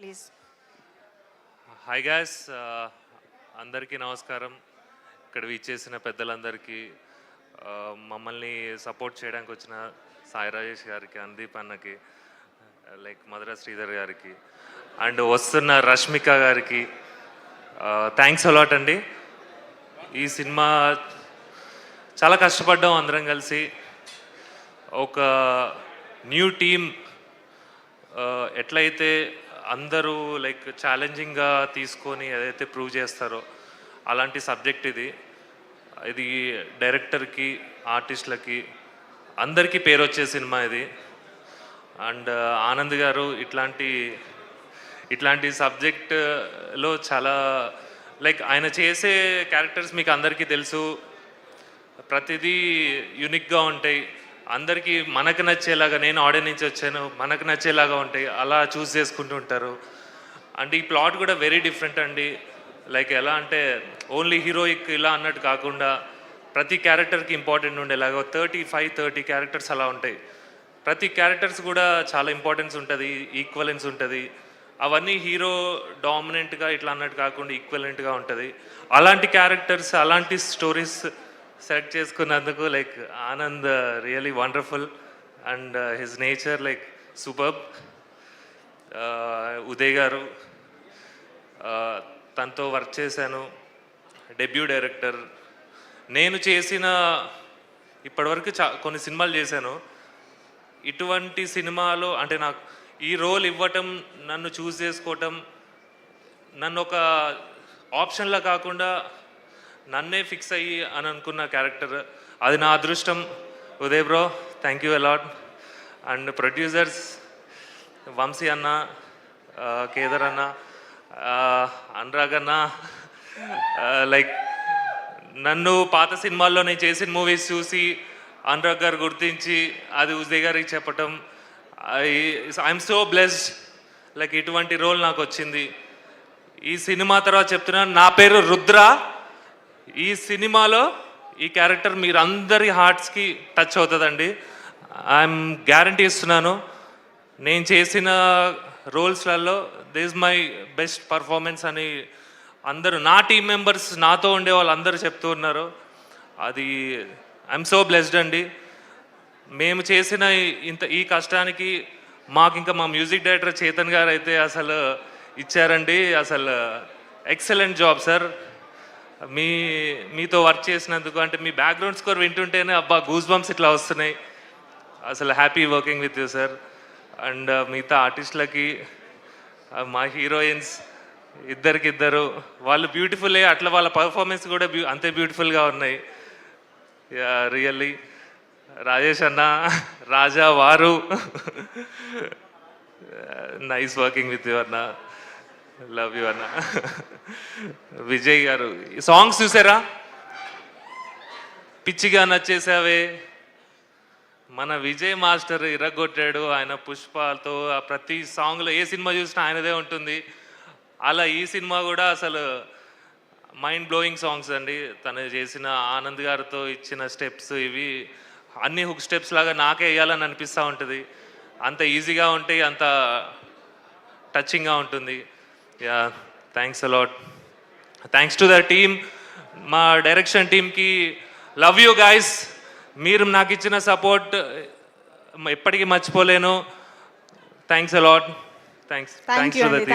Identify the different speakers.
Speaker 1: please.
Speaker 2: Hi guys, అందరికీ నమస్కారం. ఇక్కడ విచ్చేసిన పెద్దలందరికీ, మమ్మల్ని సపోర్ట్ చేయడానికి వచ్చిన సాయి రాజేష్ గారికి, అందీప్ అన్నకి, లైక్ మధుర శ్రీధర్ గారికి, అండ్ వస్తున్న రష్మిక గారికి థ్యాంక్స్ అలాట్ అండి. ఈ సినిమా చాలా కష్టపడ్డాం అందరం కలిసి. ఒక న్యూ టీమ్ ఎట్లయితే అందరూ లైక్ ఛాలెంజింగ్గా తీసుకొని ఏదైతే ప్రూవ్ చేస్తారో అలాంటి సబ్జెక్ట్ ఇది. డైరెక్టర్కి, ఆర్టిస్టులకి అందరికీ పేరు వచ్చే సినిమా ఇది. అండ్ ఆనంద్ గారు ఇట్లాంటి సబ్జెక్ట్లో చాలా లైక్ ఆయన చేసే క్యారెక్టర్స్ మీకు అందరికీ తెలుసు, ప్రతిదీ యూనిక్గా ఉంటాయి. అందరికీ మనకు నచ్చేలాగా, నేను ఆడియన్స్ నుంచి వచ్చాను, మనకు నచ్చేలాగా ఉంటాయి, అలా చూస్ చేసుకుంటూ ఉంటారు. అంటే ఈ ప్లాట్ కూడా వెరీ డిఫరెంట్ అండి. లైక్ ఎలా అంటే ఓన్లీ హీరోయిక్ ఇలా అన్నట్టు కాకుండా ప్రతి క్యారెక్టర్కి ఇంపార్టెంట్ ఉండేలాగా 30 క్యారెక్టర్స్ అలా ఉంటాయి. ప్రతి క్యారెక్టర్స్ కూడా చాలా ఇంపార్టెన్స్ ఉంటుంది, ఈక్వలెన్స్ ఉంటుంది. అవన్నీ హీరో డామినెంట్గా ఇట్లా అన్నట్టు కాకుండా ఈక్వలెంట్గా ఉంటుంది. అలాంటి క్యారెక్టర్స్, అలాంటి స్టోరీస్ సెలెక్ట్ చేసుకున్నందుకు like Anand really wonderful and his nature like superb. Uday గారు, తనతో వర్క్ చేశాను, డెబ్యూ డైరెక్టర్. నేను చేసిన ఇప్పటివరకు కొన్ని సినిమాలు చేశాను. ఇటువంటి సినిమాలో అంటే నాకు ఈ రోల్ ఇవ్వటం, నన్ను చూస్ చేసుకోవటం, నన్ను ఒక ఆప్షన్లా కాకుండా నన్నే ఫిక్స్ అయ్యి అని అనుకున్న క్యారెక్టర్, అది నా అదృష్టం. Uday bro, thank you a lot. And producers Vamshi అన్న, కేదర్ అన్న, అనురాగ్ అన్న, లైక్ నన్ను పాత సినిమాల్లో నేను చేసిన మూవీస్ చూసి అనురాగ్ గారు గుర్తించి అది ఉదయ్ గారికి చెప్పటం, ఐఎమ్ సో బ్లెస్డ్. లైక్ ఇటువంటి రోల్ నాకు వచ్చింది. ఈ సినిమా తర్వాత చెప్తున్నాను, నా పేరు రుద్ర. ఈ సినిమాలో ఈ క్యారెక్టర్ మీరు అందరి హార్ట్స్కి టచ్ అవుతుందండి. ఐఎమ్ గ్యారంటీ ఇస్తున్నాను. నేను చేసిన రోల్స్లలో దిస్ మై బెస్ట్ పర్ఫార్మెన్స్ అని అందరూ, నా టీం మెంబర్స్, నాతో ఉండే వాళ్ళు అందరూ చెప్తూ ఉన్నారు. అది ఐఎమ్ సో బ్లెస్డ్ అండి. మేము చేసిన ఈ కష్టానికి మాకు ఇంకా మా మ్యూజిక్ డైరెక్టర్ చేతన్ గారు అయితే అసలు ఇచ్చారండి. అసలు ఎక్సలెంట్ జాబ్ సార్. మీతో వర్క్ చేసినందుకు, అంటే మీ బ్యాక్గ్రౌండ్ స్కోర్ వింటుంటేనే అబ్బా గూస్ బంప్స్ ఇట్లా వస్తున్నాయి. అసలు happy working with you sir. And మిగతా ఆర్టిస్టులకి, మా హీరోయిన్స్ ఇద్దరు వాళ్ళు బ్యూటిఫుల్లే, అట్లా వాళ్ళ పర్ఫార్మెన్స్ కూడా అంతే బ్యూటిఫుల్గా ఉన్నాయి. రియల్లీ రాజేష్ అన్న, రాజా వారు, నైస్ వర్కింగ్ విత్ యూ అన్న, లవ్ యూ అన్న. విజయ్ గారు, సాంగ్స్ చూసారా? పిచ్చిగా నచ్చేసావే, మన విజయ్ మాస్టర్ ఇరగొట్టాడు. ఆయన పుష్పతో ప్రతి సాంగ్లో ఏ సినిమా చూసినా ఆయనదే ఉంటుంది. అలా ఈ సినిమా కూడా అసలు మైండ్ బ్లోయింగ్ సాంగ్స్ అండి. తను చేసిన ఆనంద్ గారితో ఇచ్చిన స్టెప్స్ ఇవి అన్ని హుక్ స్టెప్స్ లాగా నాకే వేయాలని అనిపిస్తూ ఉంటుంది. అంత ఈజీగా ఉంటాయి, అంత టచింగ్గా ఉంటుంది. Yeah, thanks a lot. Thanks to the team, మా డైరెక్షన్ టీమ్కి. Love you guys. మీరు నాకు ఇచ్చిన సపోర్ట్ ఎప్పటికీ మర్చిపోలేను. Thanks a lot. Thanks to the team.